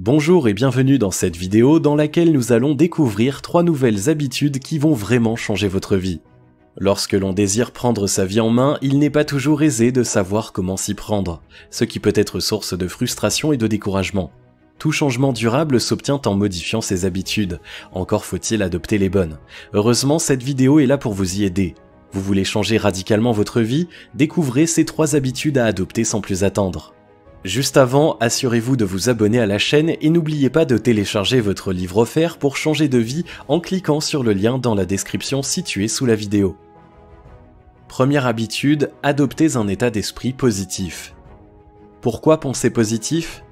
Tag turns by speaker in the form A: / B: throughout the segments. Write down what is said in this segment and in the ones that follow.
A: Bonjour et bienvenue dans cette vidéo dans laquelle nous allons découvrir 3 nouvelles habitudes qui vont vraiment changer votre vie. Lorsque l'on désire prendre sa vie en main, il n'est pas toujours aisé de savoir comment s'y prendre, ce qui peut être source de frustration et de découragement. Tout changement durable s'obtient en modifiant ses habitudes, encore faut-il adopter les bonnes. Heureusement, cette vidéo est là pour vous y aider. Vous voulez changer radicalement votre vie? Découvrez ces 3 habitudes à adopter sans plus attendre. Juste avant, assurez-vous de vous abonner à la chaîne et n'oubliez pas de télécharger votre livre offert pour changer de vie en cliquant sur le lien dans la description située sous la vidéo. Première habitude, adoptez un état d'esprit positif. Pourquoi penser positif ?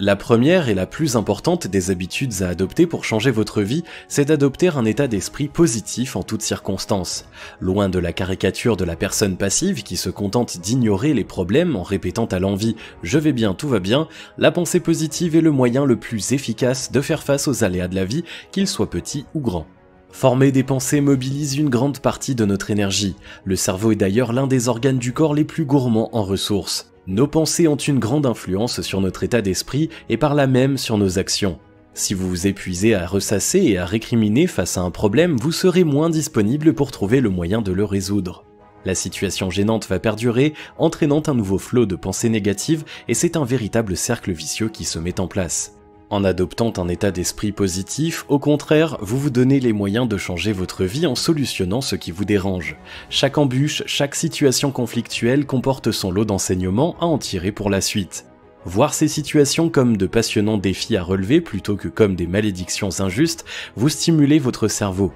A: La première et la plus importante des habitudes à adopter pour changer votre vie, c'est d'adopter un état d'esprit positif en toutes circonstances. Loin de la caricature de la personne passive qui se contente d'ignorer les problèmes en répétant à l'envi « je vais bien, tout va bien », la pensée positive est le moyen le plus efficace de faire face aux aléas de la vie, qu'ils soient petits ou grands. Former des pensées mobilise une grande partie de notre énergie. Le cerveau est d'ailleurs l'un des organes du corps les plus gourmands en ressources. Nos pensées ont une grande influence sur notre état d'esprit et par là même sur nos actions. Si vous vous épuisez à ressasser et à récriminer face à un problème, vous serez moins disponible pour trouver le moyen de le résoudre. La situation gênante va perdurer, entraînant un nouveau flot de pensées négatives et c'est un véritable cercle vicieux qui se met en place. En adoptant un état d'esprit positif, au contraire, vous vous donnez les moyens de changer votre vie en solutionnant ce qui vous dérange. Chaque embûche, chaque situation conflictuelle comporte son lot d'enseignements à en tirer pour la suite. Voir ces situations comme de passionnants défis à relever plutôt que comme des malédictions injustes, vous stimulez votre cerveau.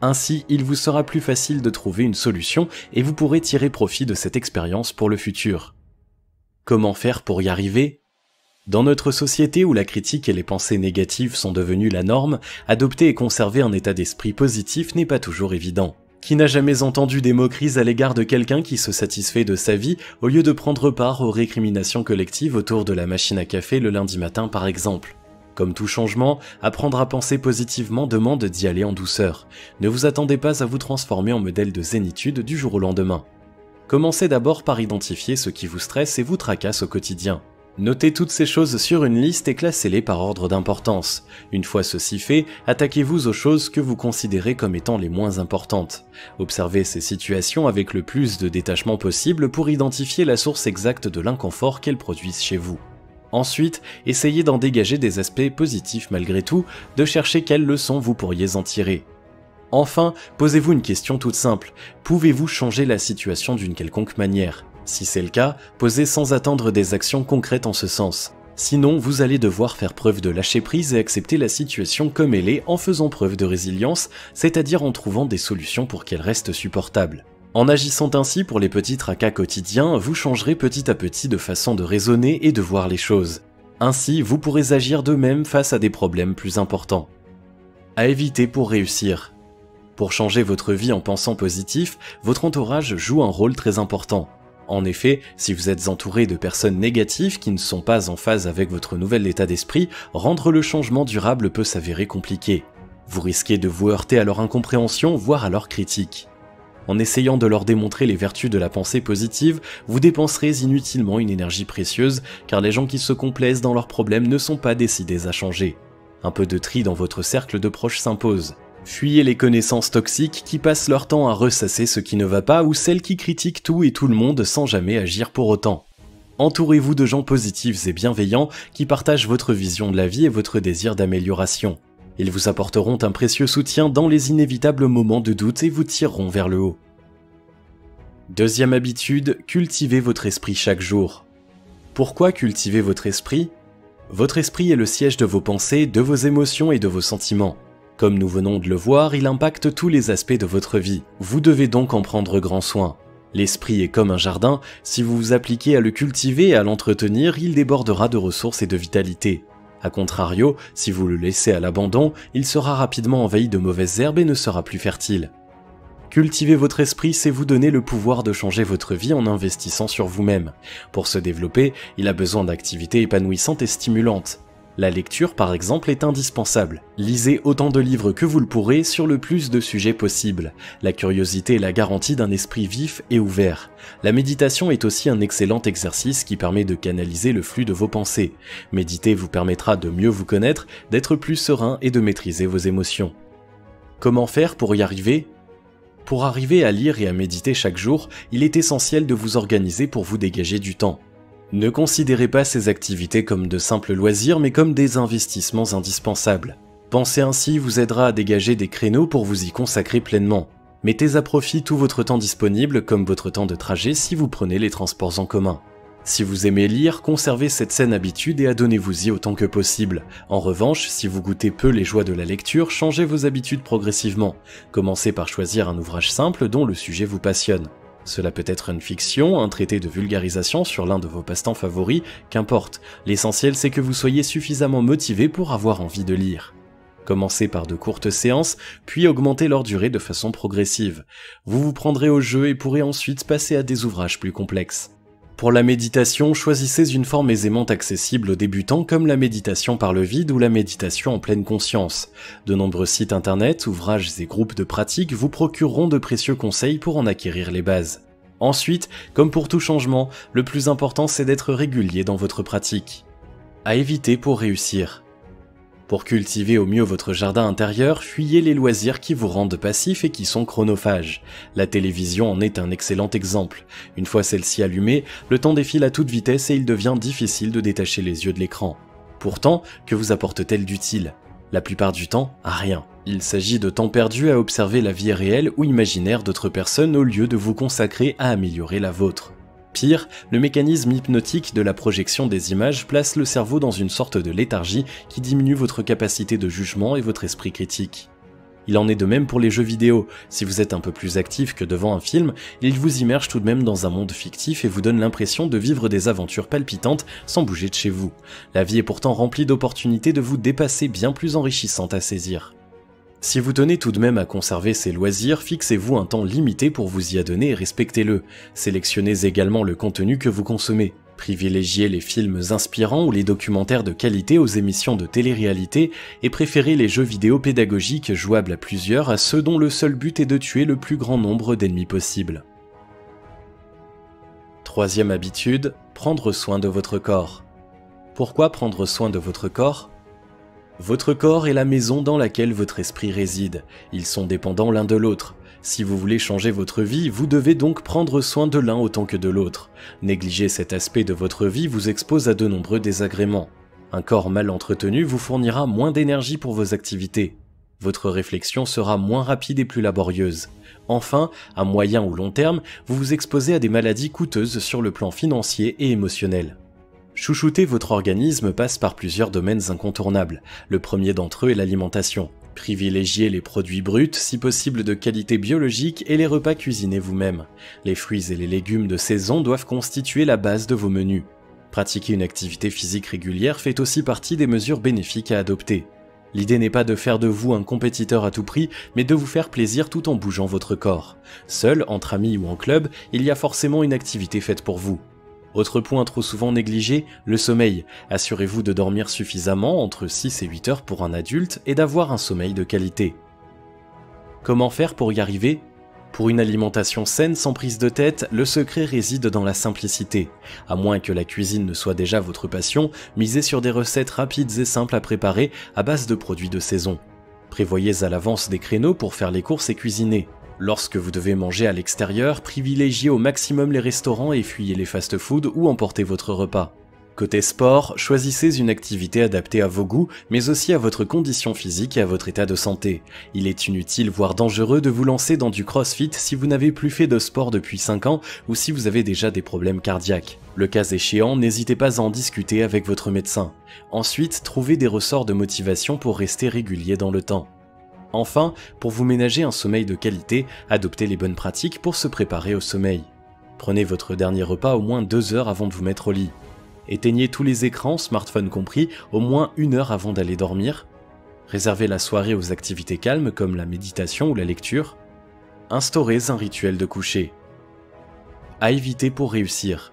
A: Ainsi, il vous sera plus facile de trouver une solution et vous pourrez tirer profit de cette expérience pour le futur. Comment faire pour y arriver ? Dans notre société où la critique et les pensées négatives sont devenues la norme, adopter et conserver un état d'esprit positif n'est pas toujours évident. Qui n'a jamais entendu des moqueries à l'égard de quelqu'un qui se satisfait de sa vie au lieu de prendre part aux récriminations collectives autour de la machine à café le lundi matin par exemple ? Comme tout changement, apprendre à penser positivement demande d'y aller en douceur. Ne vous attendez pas à vous transformer en modèle de zénitude du jour au lendemain. Commencez d'abord par identifier ce qui vous stresse et vous tracasse au quotidien. Notez toutes ces choses sur une liste et classez-les par ordre d'importance. Une fois ceci fait, attaquez-vous aux choses que vous considérez comme étant les moins importantes. Observez ces situations avec le plus de détachement possible pour identifier la source exacte de l'inconfort qu'elles produisent chez vous. Ensuite, essayez d'en dégager des aspects positifs malgré tout, de chercher quelles leçons vous pourriez en tirer. Enfin, posez-vous une question toute simple. Pouvez-vous changer la situation d'une quelconque manière ? Si c'est le cas, posez sans attendre des actions concrètes en ce sens. Sinon, vous allez devoir faire preuve de lâcher-prise et accepter la situation comme elle est en faisant preuve de résilience, c'est-à-dire en trouvant des solutions pour qu'elle reste supportable. En agissant ainsi pour les petits tracas quotidiens, vous changerez petit à petit de façon de raisonner et de voir les choses. Ainsi, vous pourrez agir de même face à des problèmes plus importants. À éviter pour réussir. Pour changer votre vie en pensant positif, votre entourage joue un rôle très important. En effet, si vous êtes entouré de personnes négatives qui ne sont pas en phase avec votre nouvel état d'esprit, rendre le changement durable peut s'avérer compliqué. Vous risquez de vous heurter à leur incompréhension, voire à leur critique. En essayant de leur démontrer les vertus de la pensée positive, vous dépenserez inutilement une énergie précieuse, car les gens qui se complaisent dans leurs problèmes ne sont pas décidés à changer. Un peu de tri dans votre cercle de proches s'impose. Fuyez les connaissances toxiques qui passent leur temps à ressasser ce qui ne va pas ou celles qui critiquent tout et tout le monde sans jamais agir pour autant. Entourez-vous de gens positifs et bienveillants qui partagent votre vision de la vie et votre désir d'amélioration. Ils vous apporteront un précieux soutien dans les inévitables moments de doute et vous tireront vers le haut. Deuxième habitude, cultivez votre esprit chaque jour. Pourquoi cultiver votre esprit ? Votre esprit est le siège de vos pensées, de vos émotions et de vos sentiments. Comme nous venons de le voir, il impacte tous les aspects de votre vie. Vous devez donc en prendre grand soin. L'esprit est comme un jardin, si vous vous appliquez à le cultiver et à l'entretenir, il débordera de ressources et de vitalité. A contrario, si vous le laissez à l'abandon, il sera rapidement envahi de mauvaises herbes et ne sera plus fertile. Cultiver votre esprit, c'est vous donner le pouvoir de changer votre vie en investissant sur vous-même. Pour se développer, il a besoin d'activités épanouissantes et stimulantes. La lecture, par exemple, est indispensable. Lisez autant de livres que vous le pourrez sur le plus de sujets possible. La curiosité est la garantie d'un esprit vif et ouvert. La méditation est aussi un excellent exercice qui permet de canaliser le flux de vos pensées. Méditer vous permettra de mieux vous connaître, d'être plus serein et de maîtriser vos émotions. Comment faire pour y arriver ? Pour arriver à lire et à méditer chaque jour, il est essentiel de vous organiser pour vous dégager du temps. Ne considérez pas ces activités comme de simples loisirs, mais comme des investissements indispensables. Penser ainsi vous aidera à dégager des créneaux pour vous y consacrer pleinement. Mettez à profit tout votre temps disponible, comme votre temps de trajet si vous prenez les transports en commun. Si vous aimez lire, conservez cette saine habitude et adonnez-vous-y autant que possible. En revanche, si vous goûtez peu les joies de la lecture, changez vos habitudes progressivement. Commencez par choisir un ouvrage simple dont le sujet vous passionne. Cela peut être une fiction, un traité de vulgarisation sur l'un de vos passe-temps favoris, qu'importe. L'essentiel c'est que vous soyez suffisamment motivé pour avoir envie de lire. Commencez par de courtes séances, puis augmentez leur durée de façon progressive. Vous vous prendrez au jeu et pourrez ensuite passer à des ouvrages plus complexes. Pour la méditation, choisissez une forme aisément accessible aux débutants comme la méditation par le vide ou la méditation en pleine conscience. De nombreux sites internet, ouvrages et groupes de pratique vous procureront de précieux conseils pour en acquérir les bases. Ensuite, comme pour tout changement, le plus important c'est d'être régulier dans votre pratique. À éviter pour réussir. Pour cultiver au mieux votre jardin intérieur, fuyez les loisirs qui vous rendent passif et qui sont chronophages. La télévision en est un excellent exemple. Une fois celle-ci allumée, le temps défile à toute vitesse et il devient difficile de détacher les yeux de l'écran. Pourtant, que vous apporte-t-elle d'utile ? La plupart du temps, rien. Il s'agit de temps perdu à observer la vie réelle ou imaginaire d'autres personnes au lieu de vous consacrer à améliorer la vôtre. Pire, le mécanisme hypnotique de la projection des images place le cerveau dans une sorte de léthargie qui diminue votre capacité de jugement et votre esprit critique. Il en est de même pour les jeux vidéo. Si vous êtes un peu plus actif que devant un film, il vous immerge tout de même dans un monde fictif et vous donne l'impression de vivre des aventures palpitantes sans bouger de chez vous. La vie est pourtant remplie d'opportunités de vous dépasser bien plus enrichissantes à saisir. Si vous tenez tout de même à conserver ces loisirs, fixez-vous un temps limité pour vous y adonner et respectez-le. Sélectionnez également le contenu que vous consommez. Privilégiez les films inspirants ou les documentaires de qualité aux émissions de télé-réalité et préférez les jeux vidéo pédagogiques jouables à plusieurs à ceux dont le seul but est de tuer le plus grand nombre d'ennemis possible. Troisième habitude, prendre soin de votre corps. Pourquoi prendre soin de votre corps ? Votre corps est la maison dans laquelle votre esprit réside. Ils sont dépendants l'un de l'autre. Si vous voulez changer votre vie, vous devez donc prendre soin de l'un autant que de l'autre. Négliger cet aspect de votre vie vous expose à de nombreux désagréments. Un corps mal entretenu vous fournira moins d'énergie pour vos activités. Votre réflexion sera moins rapide et plus laborieuse. Enfin, à moyen ou long terme, vous vous exposez à des maladies coûteuses sur le plan financier et émotionnel. Chouchouter votre organisme passe par plusieurs domaines incontournables. Le premier d'entre eux est l'alimentation. Privilégiez les produits bruts, si possible de qualité biologique, et les repas cuisinés vous-même. Les fruits et les légumes de saison doivent constituer la base de vos menus. Pratiquer une activité physique régulière fait aussi partie des mesures bénéfiques à adopter. L'idée n'est pas de faire de vous un compétiteur à tout prix, mais de vous faire plaisir tout en bougeant votre corps. Seul, entre amis ou en club, il y a forcément une activité faite pour vous. Autre point trop souvent négligé, le sommeil. Assurez-vous de dormir suffisamment, entre 6 et 8 heures pour un adulte, et d'avoir un sommeil de qualité. Comment faire pour y arriver ? Pour une alimentation saine sans prise de tête, le secret réside dans la simplicité. À moins que la cuisine ne soit déjà votre passion, misez sur des recettes rapides et simples à préparer à base de produits de saison. Prévoyez à l'avance des créneaux pour faire les courses et cuisiner. Lorsque vous devez manger à l'extérieur, privilégiez au maximum les restaurants et fuyez les fast-food ou emportez votre repas. Côté sport, choisissez une activité adaptée à vos goûts, mais aussi à votre condition physique et à votre état de santé. Il est inutile, voire dangereux, de vous lancer dans du crossfit si vous n'avez plus fait de sport depuis 5 ans ou si vous avez déjà des problèmes cardiaques. Le cas échéant, n'hésitez pas à en discuter avec votre médecin. Ensuite, trouvez des ressorts de motivation pour rester régulier dans le temps. Enfin, pour vous ménager un sommeil de qualité, adoptez les bonnes pratiques pour se préparer au sommeil. Prenez votre dernier repas au moins 2 heures avant de vous mettre au lit. Éteignez tous les écrans, smartphone compris, au moins 1 heure avant d'aller dormir. Réservez la soirée aux activités calmes comme la méditation ou la lecture. Instaurez un rituel de coucher. À éviter pour réussir.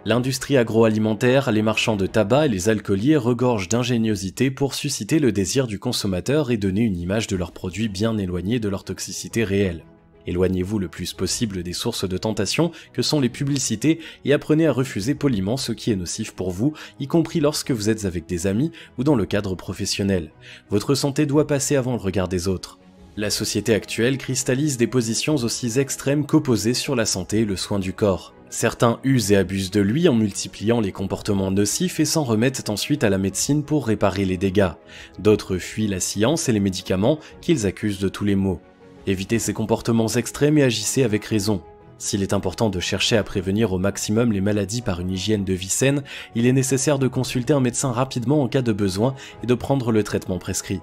A: L'industrie agroalimentaire, les marchands de tabac et les alcooliers regorgent d'ingéniosité pour susciter le désir du consommateur et donner une image de leurs produits bien éloignée de leur toxicité réelle. Éloignez-vous le plus possible des sources de tentation que sont les publicités et apprenez à refuser poliment ce qui est nocif pour vous, y compris lorsque vous êtes avec des amis ou dans le cadre professionnel. Votre santé doit passer avant le regard des autres. La société actuelle cristallise des positions aussi extrêmes qu'opposées sur la santé et le soin du corps. Certains usent et abusent de lui en multipliant les comportements nocifs et s'en remettent ensuite à la médecine pour réparer les dégâts. D'autres fuient la science et les médicaments qu'ils accusent de tous les maux. Évitez ces comportements extrêmes et agissez avec raison. S'il est important de chercher à prévenir au maximum les maladies par une hygiène de vie saine, il est nécessaire de consulter un médecin rapidement en cas de besoin et de prendre le traitement prescrit.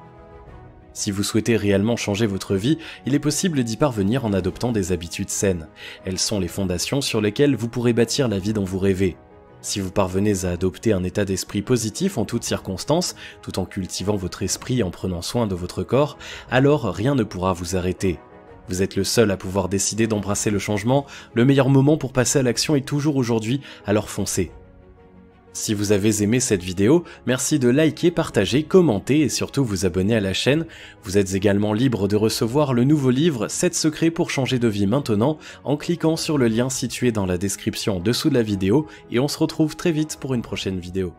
A: Si vous souhaitez réellement changer votre vie, il est possible d'y parvenir en adoptant des habitudes saines. Elles sont les fondations sur lesquelles vous pourrez bâtir la vie dont vous rêvez. Si vous parvenez à adopter un état d'esprit positif en toutes circonstances, tout en cultivant votre esprit et en prenant soin de votre corps, alors rien ne pourra vous arrêter. Vous êtes le seul à pouvoir décider d'embrasser le changement, le meilleur moment pour passer à l'action est toujours aujourd'hui, alors foncez. Si vous avez aimé cette vidéo, merci de liker, partager, commenter et surtout vous abonner à la chaîne. Vous êtes également libre de recevoir le nouveau livre 7 secrets pour changer de vie maintenant en cliquant sur le lien situé dans la description en dessous de la vidéo et on se retrouve très vite pour une prochaine vidéo.